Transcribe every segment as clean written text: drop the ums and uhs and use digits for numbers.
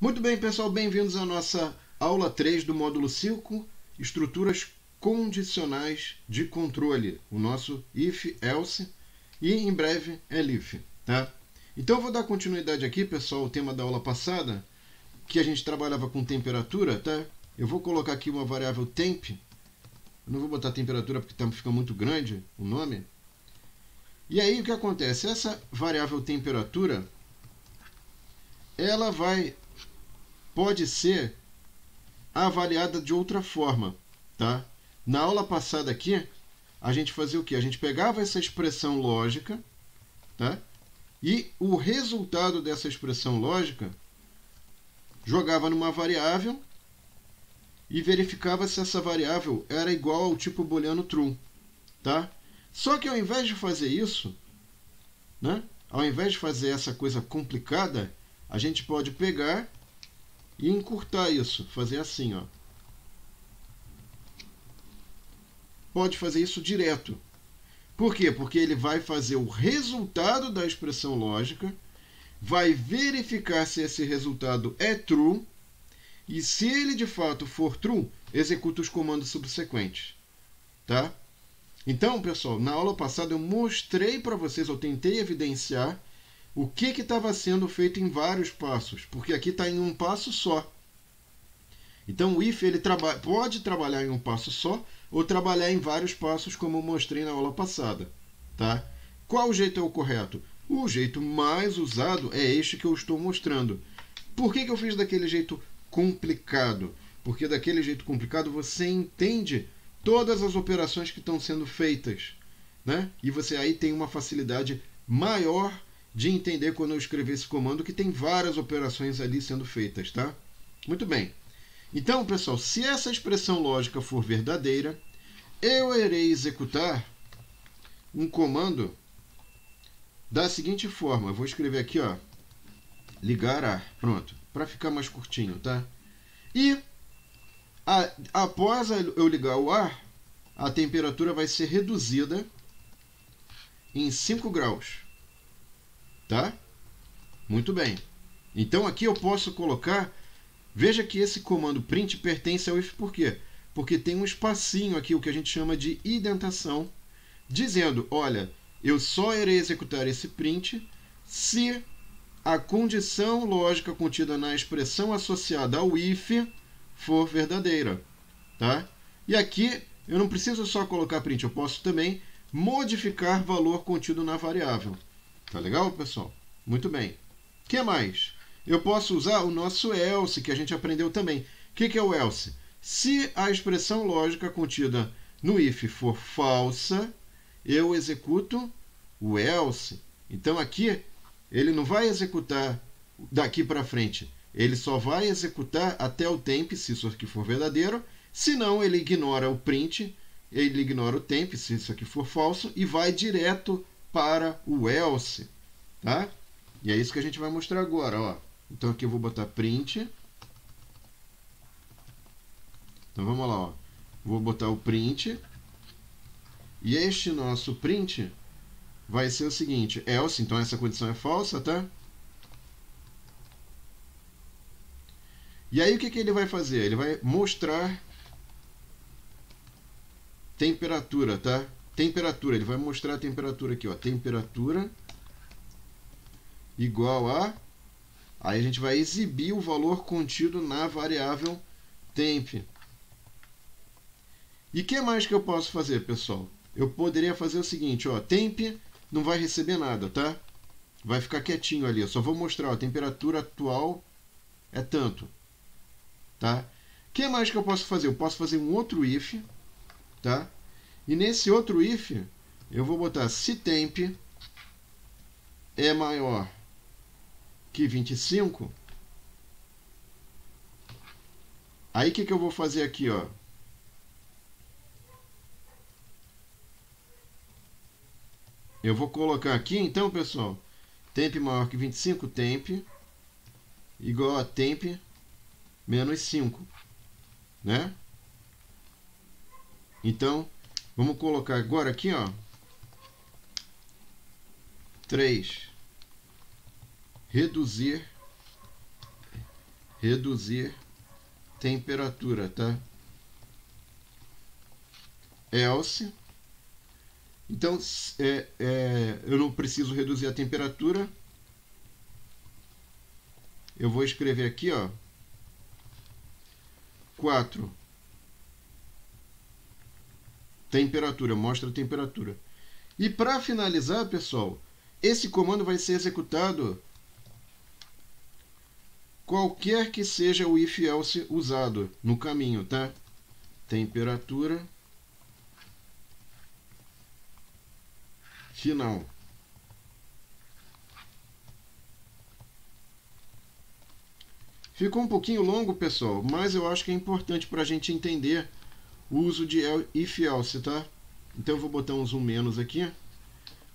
Muito bem, pessoal, bem-vindos à nossa aula 3 do módulo 5, estruturas condicionais de controle, o nosso if, else e em breve elif, tá? Então eu vou dar continuidade aqui, pessoal, ao tema da aula passada, que a gente trabalhava com temperatura, tá? Eu vou colocar aqui uma variável temp, eu não vou botar temperatura porque fica muito grande o nome. E aí o que acontece? Essa variável temperatura, ela pode ser avaliada de outra forma, tá? Na aula passada aqui, a gente fazia o quê? A gente pegava essa expressão lógica, tá? E o resultado dessa expressão lógica jogava numa variável e verificava se essa variável era igual ao tipo booleano true, tá? Só que ao invés de fazer isso, né? Ao invés de fazer essa coisa complicada, a gente pode pegar e encurtar isso, fazer assim, ó. Pode fazer isso direto. Por quê? Porque ele vai fazer o resultado da expressão lógica, vai verificar se esse resultado é true, e se ele de fato for true, executa os comandos subsequentes. Tá? Então, pessoal, na aula passada eu mostrei para vocês, eu tentei evidenciar o que estava sendo feito em vários passos, porque aqui está em um passo só. Então o if ele pode trabalhar em um passo só ou trabalhar em vários passos, como eu mostrei na aula passada. Tá? Qual jeito é o correto? O jeito mais usado é este que eu estou mostrando. Por que eu fiz daquele jeito complicado? Porque daquele jeito complicado você entende todas as operações que estão sendo feitas, né? E você aí tem uma facilidade maior de entender quando eu escrever esse comando, que tem várias operações ali sendo feitas, tá? Muito bem. Então, pessoal, se essa expressão lógica for verdadeira, eu irei executar um comando da seguinte forma. Eu vou escrever aqui, ó, ligar a, pronto, para ficar mais curtinho, tá? E após eu ligar o ar, a temperatura vai ser reduzida em 5 graus, tá? Muito bem. Então aqui eu posso colocar, veja que esse comando print pertence ao if por quê? Porque tem um espacinho aqui, o que a gente chama de indentação, dizendo, olha, eu só irei executar esse print se a condição lógica contida na expressão associada ao if for verdadeira. Tá? E aqui eu não preciso só colocar print, eu posso também modificar valor contido na variável. Tá legal, pessoal? Muito bem. O que mais? Eu posso usar o nosso else, que a gente aprendeu também. O que é o else? Se a expressão lógica contida no if for falsa, eu executo o else. Então aqui ele não vai executar daqui para frente. Ele só vai executar até o temp, se isso aqui for verdadeiro. Se não, ele ignora o print, ele ignora o temp, se isso aqui for falso, e vai direto para o else. Tá? E é isso que a gente vai mostrar agora. Ó. Então aqui eu vou botar print. Então vamos lá. Ó. Vou botar o print. E este nosso print vai ser o seguinte, else, então essa condição é falsa, tá? E aí o que ele vai fazer? Ele vai mostrar temperatura, tá? Temperatura, ele vai mostrar a temperatura aqui, ó. Temperatura igual a... Aí a gente vai exibir o valor contido na variável temp. E o que mais que eu posso fazer, pessoal? Eu poderia fazer o seguinte, ó. Temp não vai receber nada, tá? Vai ficar quietinho ali. Eu só vou mostrar, ó, a temperatura atual é tanto. Tá? O que mais que eu posso fazer? Eu posso fazer um outro if, tá? E nesse outro if, eu vou botar se temp é maior que 25. Aí o que eu vou fazer aqui, ó? Eu vou colocar aqui, então, pessoal, temp maior que 25, temp igual a temp menos 5, né? Então, vamos colocar agora aqui, ó, 3, reduzir reduzir temperatura, tá? Else. Então, eu não preciso reduzir a temperatura. Eu vou escrever aqui, ó, 4. Temperatura, mostra a temperatura. E para finalizar, pessoal, esse comando vai ser executado qualquer que seja o if else usado no caminho, tá? Temperatura final. Ficou um pouquinho longo, pessoal, mas eu acho que é importante para a gente entender o uso de if else, tá? Então eu vou botar um zoom menos aqui.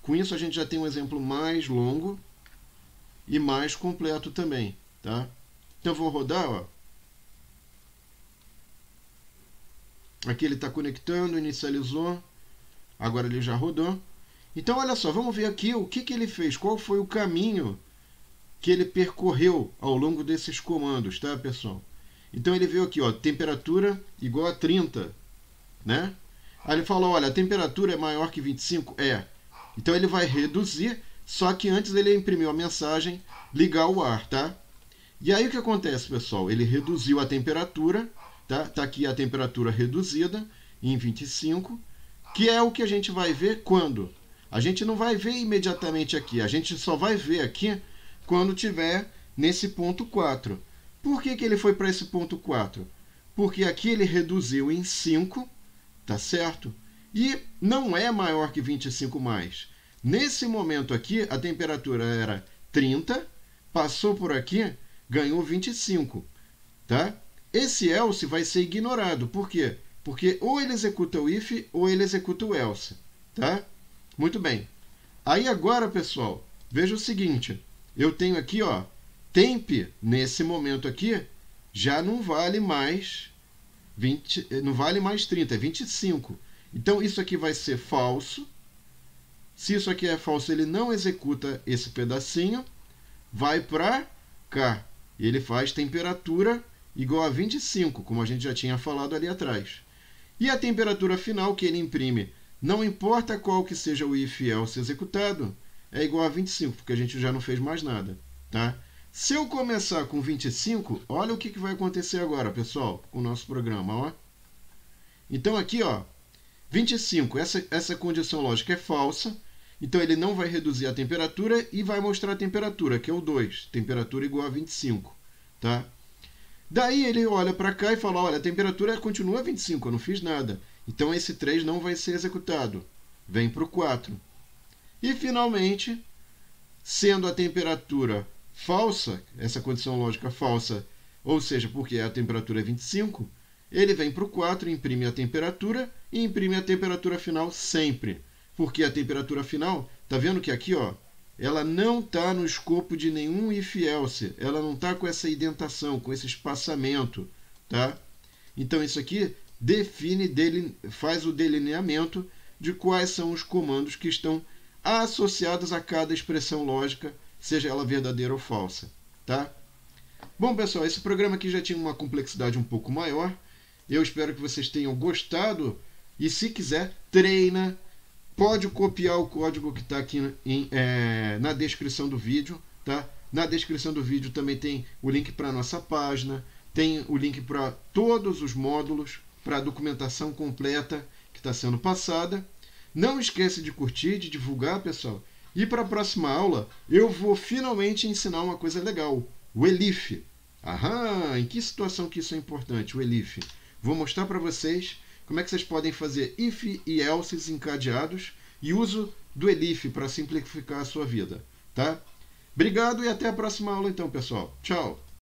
Com isso a gente já tem um exemplo mais longo e mais completo também, tá? Então eu vou rodar, ó. Aqui ele está conectando, inicializou. Agora ele já rodou. Então olha só, vamos ver aqui o que ele fez, qual foi o caminho que ele percorreu ao longo desses comandos, tá, pessoal? Então ele veio aqui, ó, temperatura igual a 30, né? Aí ele falou, olha, a temperatura é maior que 25? É. Então ele vai reduzir, só que antes ele imprimiu a mensagem ligar o ar, tá? E aí o que acontece, pessoal? Ele reduziu a temperatura, tá? Tá aqui a temperatura reduzida em 25, que é o que a gente vai ver quando? A gente não vai ver imediatamente aqui, a gente só vai ver aqui quando tiver nesse ponto 4. Por que ele foi para esse ponto 4? Porque aqui ele reduziu em 5, tá certo? E não é maior que 25 mais. Nesse momento aqui, a temperatura era 30, passou por aqui, ganhou 25, tá? Esse else vai ser ignorado. Por quê? Porque ou ele executa o if ou ele executa o else, tá? Muito bem. Aí agora, pessoal, veja o seguinte. Eu tenho aqui, ó, temp, nesse momento aqui, já não vale mais 20, não vale mais 30, é 25. Então, isso aqui vai ser falso. Se isso aqui é falso, ele não executa esse pedacinho. Vai para cá. Ele faz temperatura igual a 25, como a gente já tinha falado ali atrás. E a temperatura final que ele imprime, não importa qual que seja o if else executado, é igual a 25, porque a gente já não fez mais nada, tá? Se eu começar com 25, olha o que vai acontecer agora, pessoal, com o nosso programa, ó. Então aqui, ó, 25, essa condição lógica é falsa, então ele não vai reduzir a temperatura e vai mostrar a temperatura, que é o 2, temperatura igual a 25, tá? Daí ele olha para cá e fala, olha, a temperatura continua 25, eu não fiz nada. Então esse 3 não vai ser executado, vem para o 4. E finalmente, sendo a temperatura falsa, essa condição lógica falsa, ou seja, porque a temperatura é 25, ele vem para o 4, imprime a temperatura e imprime a temperatura final sempre. Porque a temperatura final, tá vendo que aqui, ó, ela não está no escopo de nenhum if else, ela não está com essa indentação, com esse espaçamento, tá? Então isso aqui faz o delineamento de quais são os comandos que estão associados a cada expressão lógica, seja ela verdadeira ou falsa, tá? Bom, pessoal, esse programa aqui já tinha uma complexidade um pouco maior. Eu espero que vocês tenham gostado e, se quiser, treina. Pode copiar o código que está aqui na descrição do vídeo, tá? Na descrição do vídeo também tem o link para a nossa página, tem o link para todos os módulos, para a documentação completa que está sendo passada. Não esqueça de curtir, de divulgar, pessoal. E para a próxima aula, eu vou finalmente ensinar uma coisa legal, o elif. Aham, em que situação que isso é importante, o elif? Vou mostrar para vocês como é que vocês podem fazer if e else encadeados e uso do elif para simplificar a sua vida, tá? Obrigado e até a próxima aula então, pessoal. Tchau!